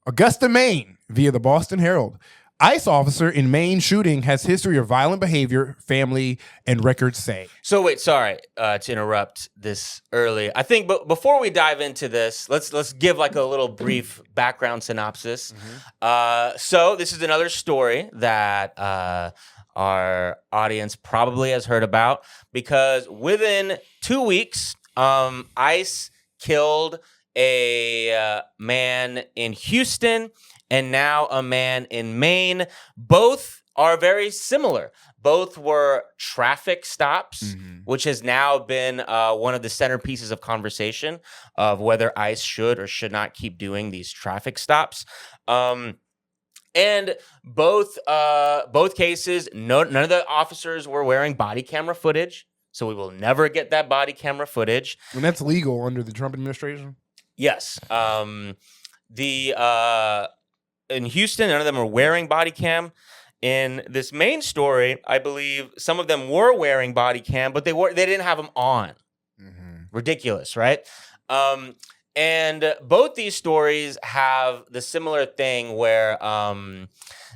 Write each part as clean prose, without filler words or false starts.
Augusta, Maine, via the Boston Herald. ICE officer in Maine shooting has history of violent behavior, family, and records say. So wait, sorry to interrupt this early. I think before we dive into this, let's give like a little brief background synopsis. So this is another story that our audience probably has heard about because within 2 weeks, ICE killed a man in Houston and now a man in Maine. Both are very similar. Both were traffic stops, which has now been one of the centerpieces of conversation of whether ICE should or should not keep doing these traffic stops. And both cases, none of the officers were wearing body camera footage, so we will never get that body camera footage. And that's legal under the Trump administration? Yes. In Houston, none of them were wearing body cam. In this main story, I believe some of them were wearing body cam, but they didn't have them on. Ridiculous, right? And both these stories have the similar thing where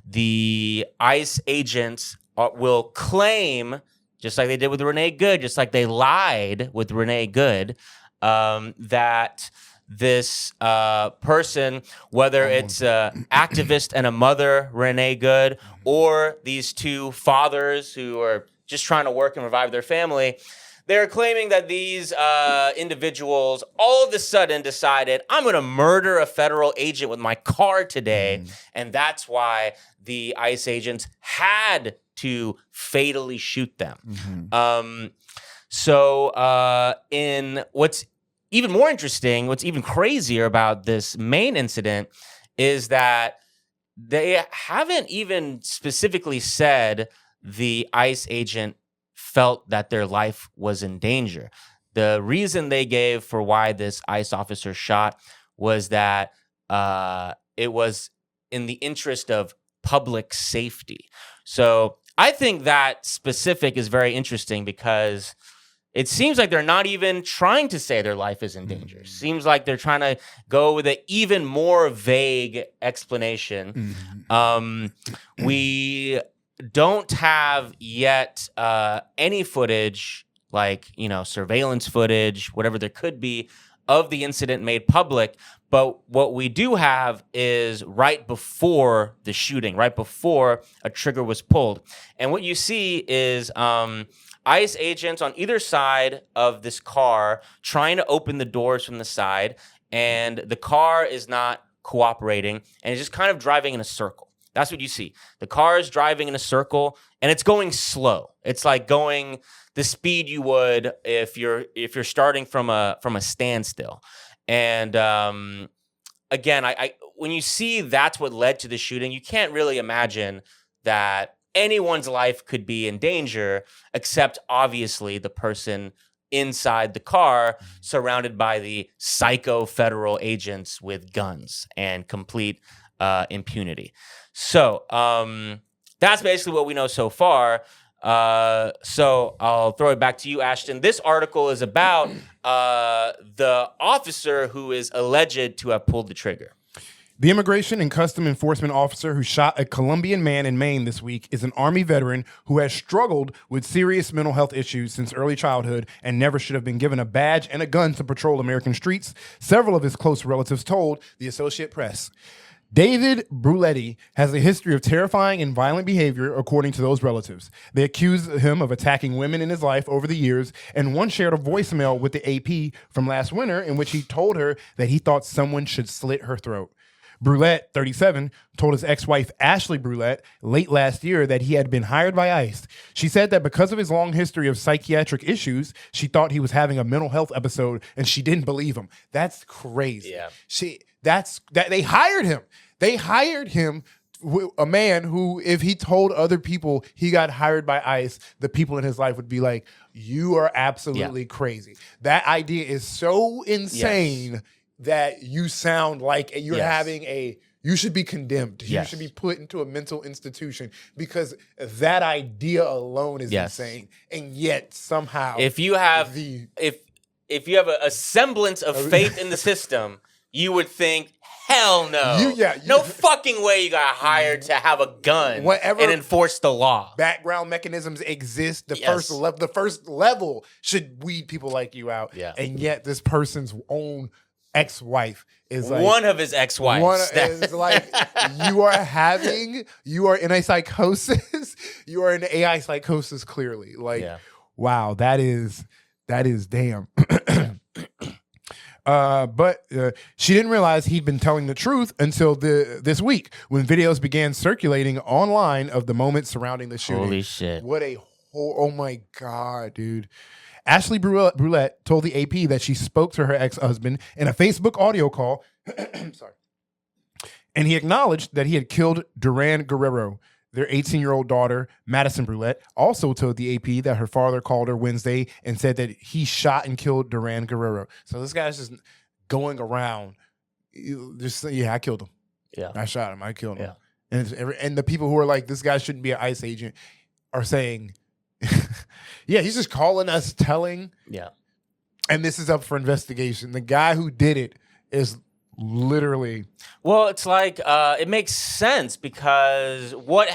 the ICE agents will claim, just like they did with Renee Good, just like they lied with Renee Good, that this person, whether it's an activist and a mother, Renee Good, or these two fathers who are just trying to work and revive their family, they're claiming that these individuals all of a sudden decided, I'm going to murder a federal agent with my car today, and that's why the ICE agents had to fatally shoot them. So in what's even more interesting, what's even crazier about this main incident is that they haven't even specifically said the ICE agent felt that their life was in danger. The reason they gave for why this ICE officer shot was that it was in the interest of public safety. So I think that specific is very interesting because it seems like they're not even trying to say their life is in danger. Seems like they're trying to go with an even more vague explanation. We don't have yet any footage, like, surveillance footage, whatever there could be, of the incident made public. But what we do have is right before the shooting, right before a trigger was pulled. And what you see is ICE agents on either side of this car trying to open the doors from the side, and the car is not cooperating, and it's just kind of driving in a circle. That's what you see. The car is driving in a circle, and it's going slow. It's like going the speed you would if you're starting from a standstill. And again, I when you see that's what led to the shooting, you can't really imagine that anyone's life could be in danger, except obviously the person inside the car surrounded by the psycho federal agents with guns and complete impunity. So that's basically what we know so far. So I'll throw it back to you, Ashton. This article is about the officer who is alleged to have pulled the trigger. The Immigration and Custom Enforcement officer who shot a Colombian man in Maine this week is an Army veteran who has struggled with serious mental health issues since early childhood and never should have been given a badge and a gun to patrol American streets, several of his close relatives told the Associated Press. David Bruletti has a history of terrifying and violent behavior, according to those relatives. They accused him of attacking women in his life over the years, and one shared a voicemail with the AP from last winter in which he told her that he thought someone should slit her throat. Brulette, 37, told his ex-wife Ashley Brulette late last year that he had been hired by ICE. She said that because of his long history of psychiatric issues, she thought he was having a mental health episode, and she didn't believe him. That's crazy. Yeah. They hired him. They hired him, a man who, if he told other people he got hired by ICE, the people in his life would be like, you are absolutely crazy. That idea is so insane that you sound like you're having you should be condemned. You should be put into a mental institution because that idea alone is insane. And yet somehow if you have if you have a semblance of faith in the system, you would think, hell Hell no. No fucking way you got hired to have a gun and enforce the law. Background mechanisms exist. The first level should weed people like you out. Yeah. And yet this person's own ex-wife is like one of his ex-wives. Is like you are in a psychosis. You are in AI psychosis clearly. Like wow, that is damn. But she didn't realize he'd been telling the truth until this week when videos began circulating online of the moments surrounding the shooting. Holy shit. What a oh my God, dude. Ashley Brulette told the AP that she spoke to her ex-husband in a Facebook audio call. Sorry. And he acknowledged that he had killed Duran Guerrero. Their 18-year-old daughter, Madison Brulette, also told the AP that her father called her Wednesday and said that he shot and killed Duran Guerrero. So this guy's just going around, I killed him. Yeah, I shot him. I killed him. Yeah. And the people who are like, this guy shouldn't be an ICE agent, are saying, yeah, he's just calling us, telling. Yeah. And this is up for investigation. The guy who did it is literally. Well, it's like it makes sense because what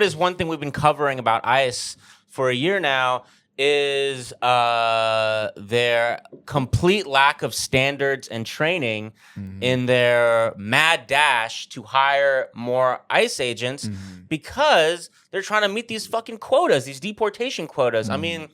is one thing we've been covering about ICE for a year now is their complete lack of standards and training in their mad dash to hire more ICE agents because they're trying to meet these fucking quotas, these deportation quotas. I mean,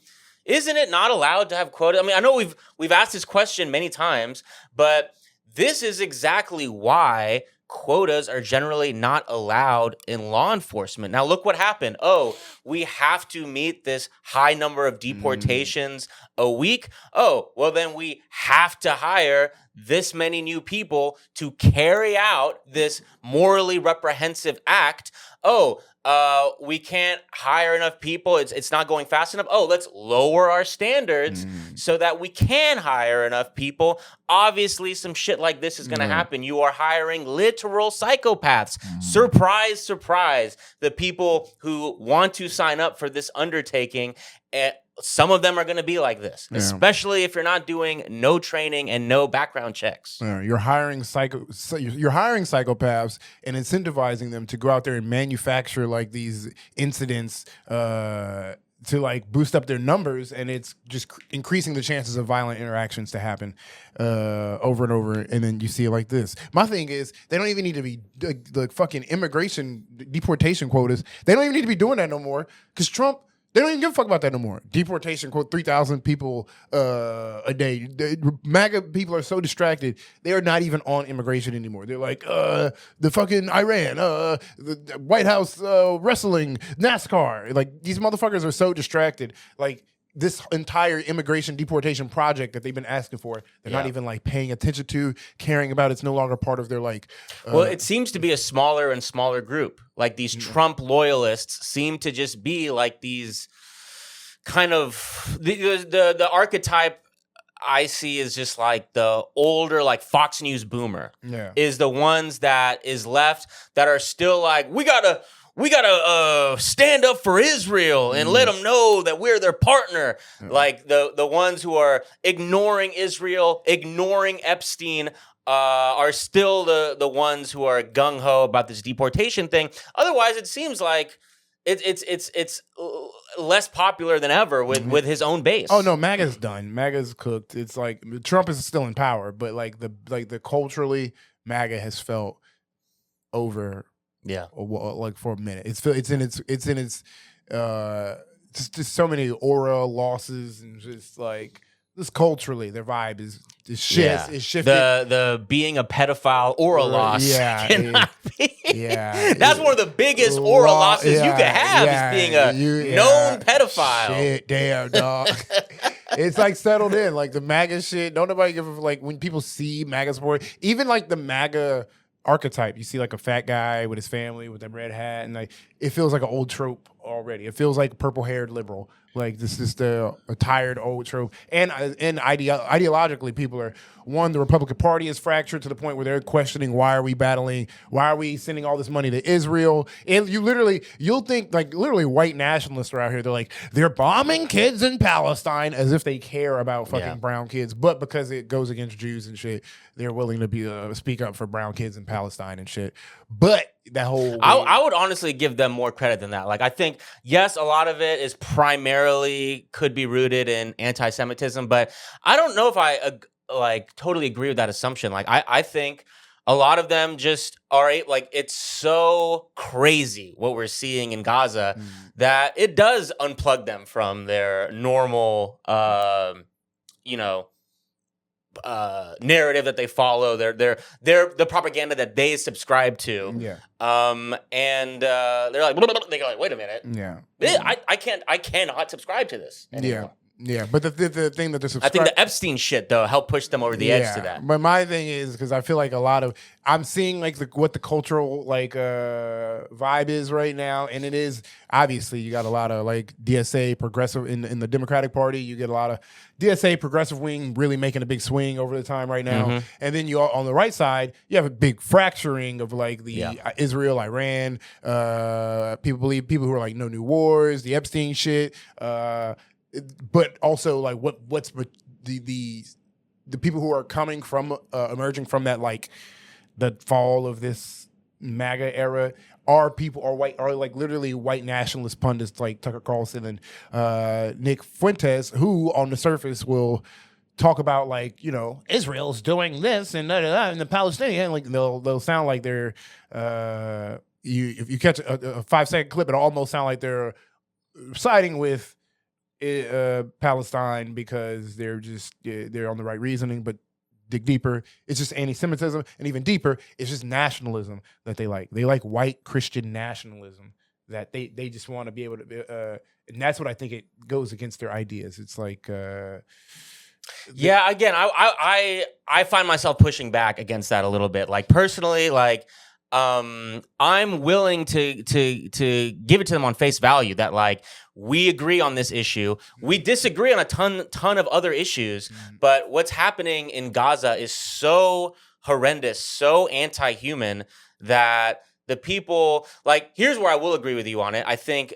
isn't it not allowed to have quotas? I mean, I know we've asked this question many times, but this is exactly why quotas are generally not allowed in law enforcement. Now, look what happened. Oh, we have to meet this high number of deportations a week. Oh, well, then we have to hire this many new people to carry out this morally reprehensive act. Oh, we can't hire enough people. It's not going fast enough. Oh, let's lower our standards so that we can hire enough people. Obviously, some shit like this is going to happen. You are hiring literal psychopaths. Surprise, surprise. The people who want to sign up for this undertaking, some of them are going to be like this, especially if you're not doing no training and no background checks. You're hiring psychopaths and incentivizing them to go out there and manufacture like these incidents to like boost up their numbers, and it's just increasing the chances of violent interactions to happen over and over. And then you see it like this. My thing is, they don't even need to be the fucking immigration deportation quotas. They don't even need to be doing that no more because Trump. They don't even give a fuck about that no more. Deportation, quote, 3,000 people a day. MAGA people are so distracted, they are not even on immigration anymore. They're like, the fucking Iran, the White House wrestling, NASCAR. Like, these motherfuckers are so distracted. Like, this entire immigration deportation project that they've been asking for, they're not even like paying attention to, caring about. It's no longer part of their like. Well, it seems to be a smaller and smaller group. Like these Trump loyalists seem to just be like these kind of the archetype I see is just like the older like Fox News boomer. Is the ones that is left that are still like we gotta stand up for Israel and let them know that we're their partner. Like the ones who are ignoring Israel, ignoring Epstein, are still the ones who are gung ho about this deportation thing. Otherwise, it seems like it's less popular than ever with his own base. Oh no, MAGA's done. MAGA's cooked. It's like Trump is still in power, but like the culturally MAGA has felt over. Yeah, like for a minute, it's in its just so many aura losses and just like this culturally, their vibe is shit. Yeah. It's shifted. The being a pedophile aura loss. Yeah, That's one of the biggest aura losses you could have is being a known pedophile. Shit, damn dog. It's like settled in, like the MAGA shit. Don't nobody give a like when people see MAGA support, even like the MAGA archetype. You see like a fat guy with his family with that red hat, and like it feels like an old trope already. It feels like purple-haired liberal. Like this is a tired old trope. And ideologically, people are the Republican Party is fractured to the point where they're questioning why are we sending all this money to Israel? And you'll think like literally white nationalists are out here. They're like they're bombing kids in Palestine as if they care about fucking brown kids, but because it goes against Jews and shit, they're willing to speak up for brown kids in Palestine and shit. But that whole I would honestly give them more credit than that. Like I think yes, a lot of it is primarily could be rooted in anti-Semitism, but I don't know if I totally agree with that assumption. Like I think a lot of them just are like it's so crazy what we're seeing in Gaza that it does unplug them from their normal narrative that they follow, the propaganda that they subscribe to. Yeah. And they're like, they go like, wait a minute. Yeah. I cannot subscribe to this anymore. Yeah. Yeah, but the thing that they're I think the Epstein shit though helped push them over the edge to that. But my thing is because I feel like I'm seeing like what the cultural vibe is right now, and it is obviously you got a lot of like DSA progressive in the Democratic Party. You get a lot of DSA progressive wing really making a big swing over the time right now, and then you on the right side you have a big fracturing of like the Israel, Iran, people who are like no new wars, the Epstein shit. But also like what's the people who are coming from emerging from that like the fall of this MAGA era are like literally white nationalist pundits like Tucker Carlson and Nick Fuentes, who on the surface will talk about like Israel's doing this and and the Palestinian, like they'll sound like they're if you catch a 5-second clip, it'll almost sound like they're siding with Palestine because they're on the right reasoning, but dig deeper, it's just anti-Semitism, and even deeper, it's just nationalism that they like. They like white Christian nationalism that they just want to be able to, and that's what I think it goes against their ideas. It's like, again, I find myself pushing back against that a little bit. Like personally, like. I'm willing to give it to them on face value that like we agree on this issue. We disagree on a ton of other issues, but what's happening in Gaza is so horrendous, so anti-human that the people like here's where I will agree with you on it. I think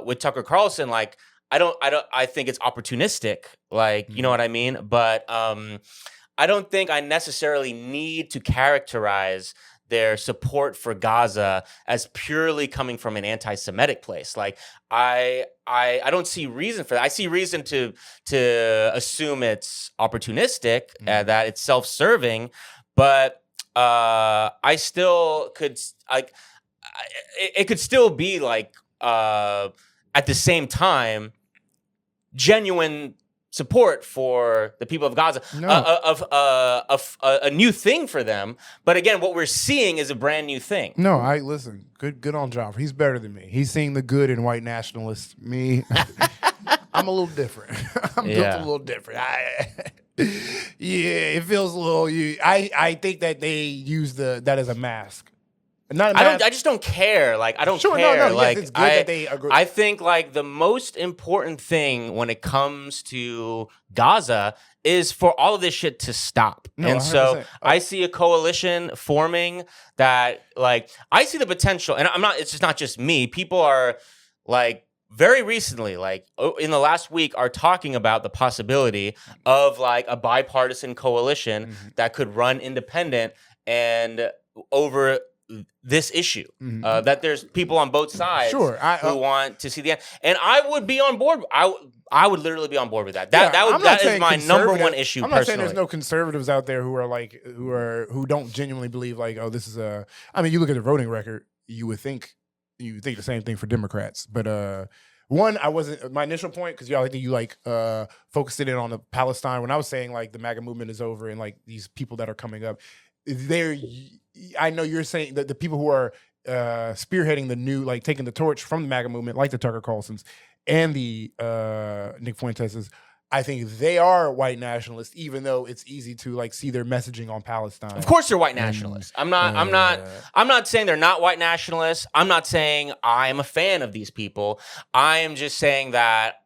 with Tucker Carlson, like I think it's opportunistic, like you know what I mean? But I don't think I necessarily need to characterize their support for Gaza as purely coming from an anti-Semitic place. Like I don't see reason for that. I see reason to assume it's opportunistic, that it's self-serving, but I still could like it could still be like at the same time genuine support for the people of Gaza, a new thing for them. But again, what we're seeing is a brand new thing. No, listen. Good on John. He's better than me. He's seeing the good in white nationalists. Me, I'm a little different. I'm built a little different. It feels a little. I think that they use that as a mask. I just don't care. Like I don't care. No, like yes, it's good that they agree. I think like the most important thing when it comes to Gaza is for all of this shit to stop. No, and 100%. so I see a coalition forming that like I see the potential, and it's just not just me. People are like very recently, like in the last week, are talking about the possibility of like a bipartisan coalition that could run independent and over this issue, that there's people on both sides who want to see the end. And I would be on board. I would literally be on board with that. That is my number one issue. I'm not saying there's no conservatives out there who are like who don't genuinely believe like, oh, this is I mean, you look at the voting record, you would think the same thing for Democrats. But my initial point, because y'all, I think you like focused it in on the Palestine when I was saying like the MAGA movement is over and like these people that are coming up, I know you're saying that the people who are spearheading the new, like taking the torch from the MAGA movement, like the Tucker Carlsons and the Nick Fuenteses, I think they are white nationalists, even though it's easy to like see their messaging on Palestine. Of course, they're white nationalists. I'm not saying they're not white nationalists. I'm not saying I'm a fan of these people. I am just saying that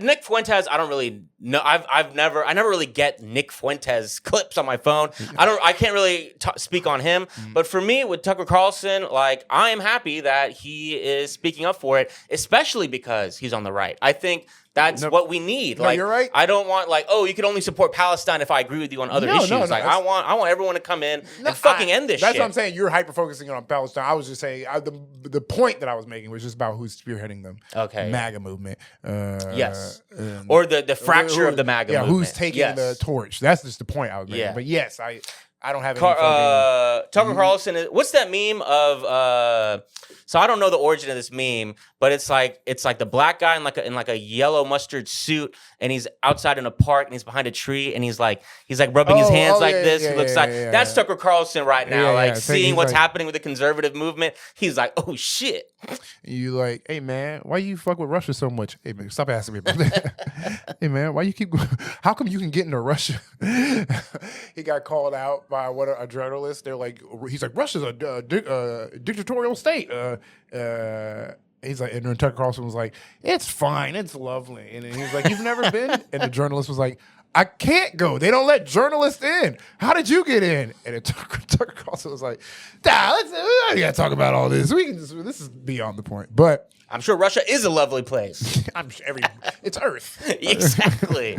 Nick Fuentes, I don't really know. I never really get Nick Fuentes clips on my phone. I can't really speak on him. But for me, with Tucker Carlson, like, I am happy that he is speaking up for it, especially because he's on the right. I think that's what we need. No, like, you're right. I don't want like, oh, you can only support Palestine if I agree with you on other issues. Like, I want everyone to come in and fucking end this shit. That's what I'm saying. You're hyper focusing on Palestine. I was just saying the point that I was making was just about who's spearheading them. Okay, MAGA movement. Yes, or the fracture of the MAGA movement. Who's taking the torch? That's just the point I was making. But yes, I don't have any Tucker Carlson. What's that meme of? So I don't know the origin of this meme, but it's like the black guy in like a yellow mustard suit, and he's outside in a park, and he's behind a tree, and he's like rubbing his hands this. He looks that's Tucker Carlson right now, seeing what's happening with the conservative movement. He's like, oh shit. You like, hey man, why you fuck with Russia so much? Hey man, stop asking me about that. Hey man, why you keep? How come you can get into Russia? He got called out by a journalist. They're like, he's like, Russia's a dictatorial state. He's like, and then Tucker Carlson was like, it's fine, it's lovely. And then he's like, you've never been? And the journalist was like, I can't go. They don't let journalists in. How did you get in? And then Tucker Carlson was like, we gotta talk about all this. This is beyond the point. But I'm sure Russia is a lovely place. I'm sure it's Earth. Exactly.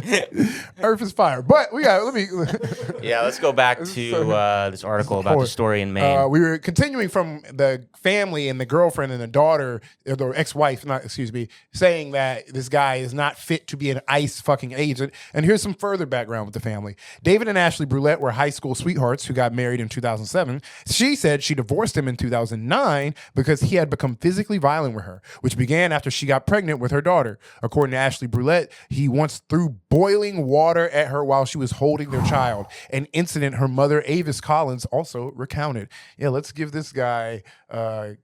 Earth is fire. But let's go back to this article about the story in Maine. We were continuing from the family and the girlfriend and the daughter, or the ex-wife, saying that this guy is not fit to be an ICE fucking agent. And here's some further background with the family. David and Ashley Brulette were high school sweethearts who got married in 2007. She said she divorced him in 2009 because he had become physically violent with her, which began after she got pregnant with her daughter. According to Ashley Brulette, he once threw boiling water at her while she was holding their child, an incident her mother, Avis Collins, also recounted. Yeah, let's give this guy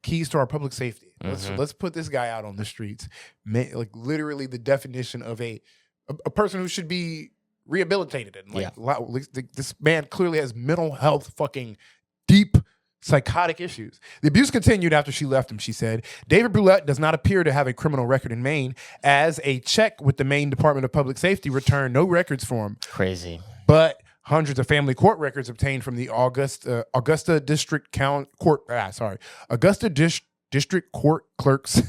keys to our public safety. Let's put this guy out on the streets. Like, literally the definition of a person who should be rehabilitated. And this man clearly has mental health fucking deep psychotic issues. The abuse continued after she left him, she said. David Brulette does not appear to have a criminal record in Maine, as a check with the Maine Department of Public Safety returned no records for him. Crazy. But hundreds of family court records obtained from the Augusta District Court Clerk's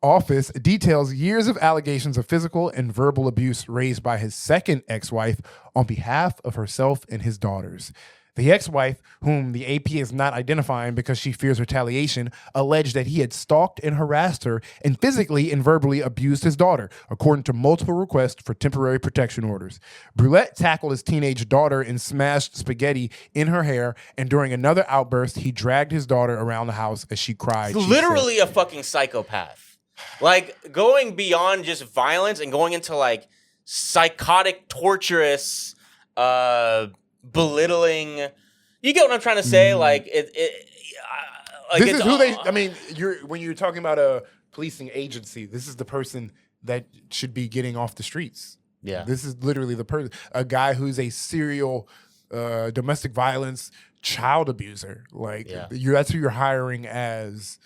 office details years of allegations of physical and verbal abuse raised by his second ex-wife on behalf of herself and his daughters. The ex-wife, whom the AP is not identifying because she fears retaliation, alleged that he had stalked and harassed her and physically and verbally abused his daughter, according to multiple requests for temporary protection orders. Brulette tackled his teenage daughter and smashed spaghetti in her hair, and during another outburst, he dragged his daughter around the house as she cried. Literally a fucking psychopath. Like, going beyond just violence and going into, like, psychotic, torturous, belittling. You get what I'm trying to say? Like, this is who they. I mean, when you're talking about a policing agency, this is the person that should be getting off the streets. Yeah, this is literally the person, a guy who's a serial domestic violence child abuser. Like, that's who you're hiring as.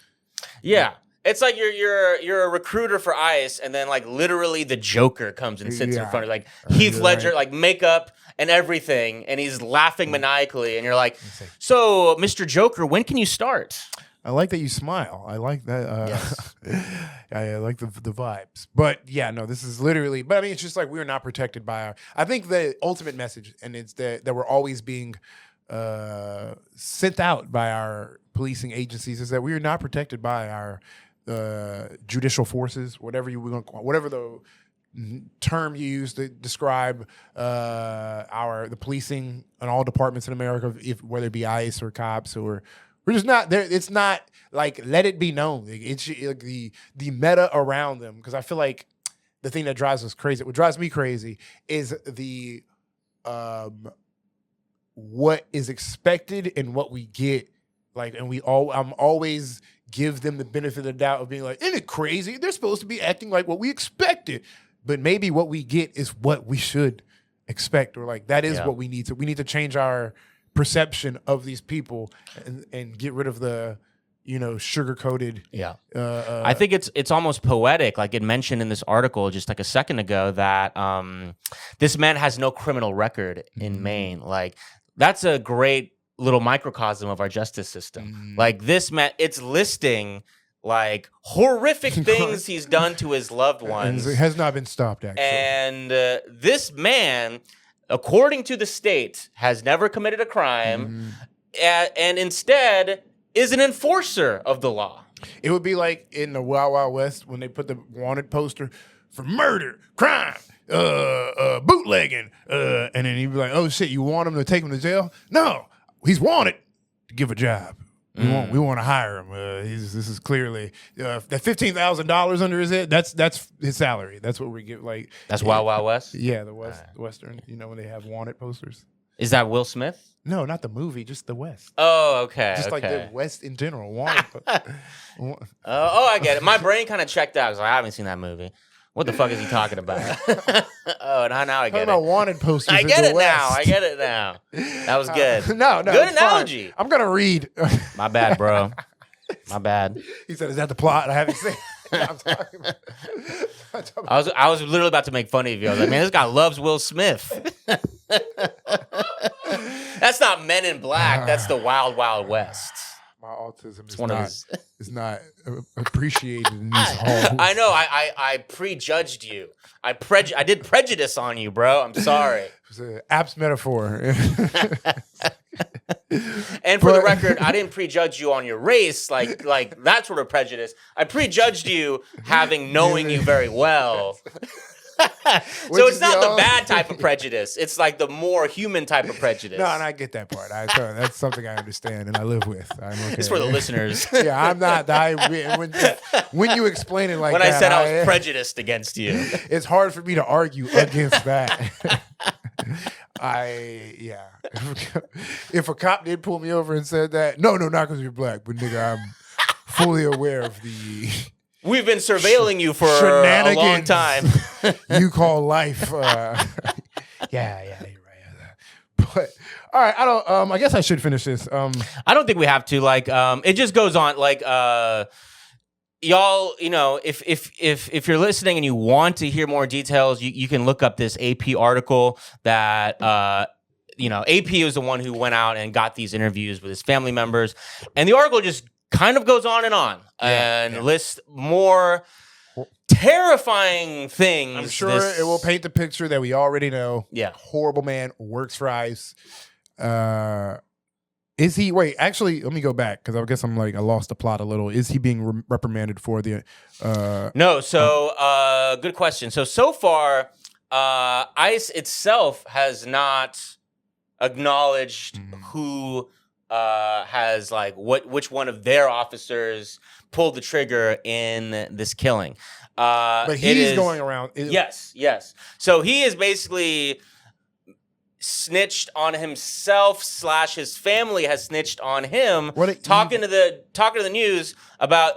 Yeah. It's like you're a recruiter for ICE, and then, like, literally the Joker comes and sits in front of, like, Heath Ledger, like, makeup and everything, and he's laughing maniacally, and you're like, so, Mr. Joker, when can you start? I like that you smile. I like that. Yes. I like the vibes. But yeah, no, this is literally. But I mean, it's just like we're not protected by our. I think the ultimate message, and it's that we're always being sent out by our policing agencies, is that we are not protected by our judicial forces, whatever the term you use to describe the policing in all departments in America, whether it be ICE or cops, or we're just not there. It's not like, let it be known. It's like the meta around them, because I feel like the thing that drives us crazy, what drives me crazy, is the what is expected and what we get. Like, and I'm always give them the benefit of the doubt of being like, isn't it crazy? They're supposed to be acting like what we expected. but maybe what we get is what we should expect, or like that is Yeah. what we need to. We need to change our perception of these people and get rid of the, sugar coated. Yeah. I think it's almost poetic. Like it mentioned in this article just like a second ago that this man has no criminal record in Maine. Like that's a great little microcosm of our justice system. Like this man, it's listing like horrific things he's done to his loved ones. It has not been stopped, actually. And this man, according to the state, has never committed a crime and instead is an enforcer of the law. It would be like in the Wild Wild West when they put the wanted poster for murder, crime, bootlegging, and then he'd be like, "Oh shit, you want him to take him to jail? No, he's wanted to give a job. We want to hire him. This is clearly that $15,000 under his head. That's his salary. That's what we get. Like that's Wild Wild West. Yeah, the Western. When they have wanted posters. Is that Will Smith? No, not the movie, just the West. Oh, okay. Just like the West in general. Wanted. I get it. My brain kind of checked out because I haven't seen that movie. What the fuck is he talking about? Now I get it. About wanted posters. I get it now. I get it now. That was good. No, good analogy. Fine. I'm gonna read. My bad, bro. My bad. He said, "Is that the plot?" I haven't seen. I'm talking about. I was literally about to make fun of you. I was like, man, this guy loves Will Smith. That's not Men in Black. That's the Wild Wild West. My autism is not appreciated in these halls. I know. I prejudged you. I did prejudice on you, bro. I'm sorry. It was an apt metaphor. And for the record, I didn't prejudge you on your race, like that sort of prejudice. I prejudged you knowing you very well. So it's not the bad type of prejudice. It's like the more human type of prejudice. No, and I get that part. That's something I understand and I live with. I'm okay. It's for the listeners. Yeah, I'm not. When you explain it like when that. I said I was prejudiced against you. It's hard for me to argue against that. If a cop did pull me over and said that, no, not because you're black, but nigga, I'm fully aware of the... We've been surveilling you for a long time. You call life. Yeah, you're right. But all right, I guess I should finish this. I don't think we have to. Like, it just goes on. Like, y'all, if you're listening and you want to hear more details, you can look up this AP article that AP was the one who went out and got these interviews with his family members, and the article just kind of goes on and lists more terrifying things. I'm sure it will paint the picture that we already know. Yeah. Horrible man, works for ICE. Is he, wait, actually, let me go back because I guess I lost the plot a little. Is he being reprimanded for the... No, so good question. So far, ICE itself has not acknowledged who... has which one of their officers pulled the trigger in this killing. But he's going around. Yes. So he is basically snitched on himself / his family has snitched on him. Talking to the news about,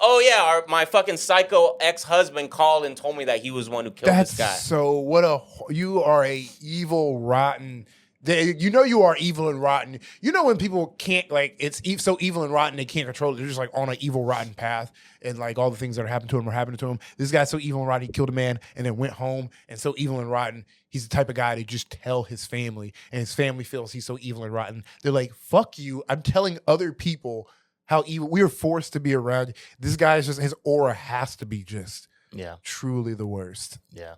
my fucking psycho ex-husband called and told me that he was one who killed this guy. So you are a evil, rotten... you are evil and rotten. When people can't, it's so evil and rotten they can't control it. They're just on an evil, rotten path, and all the things that are happening to him are happening to him. This guy's so evil and rotten, he killed a man and then went home, and so evil and rotten, he's the type of guy to just tell his family, and his family feels he's so evil and rotten. They're like, fuck you, I'm telling other people how evil. We are forced to be around. This guy's just, his aura has to be just... Yeah, truly the worst. Yeah,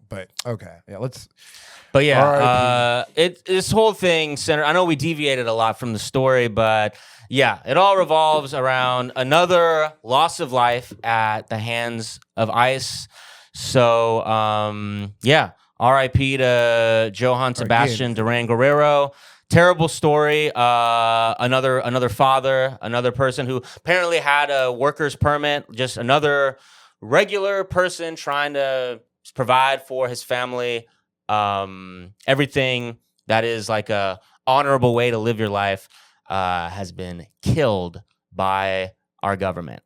but okay, yeah. Let's. But yeah, this whole thing centered. I know we deviated a lot from the story, but yeah, it all revolves around another loss of life at the hands of ICE. So R.I.P. to Joan Sebastian Duran Guerrero. Terrible story. Another father, another person who apparently had a worker's permit. Just another regular person trying to provide for his family, everything that is like a honorable way to live your life has been killed by our government.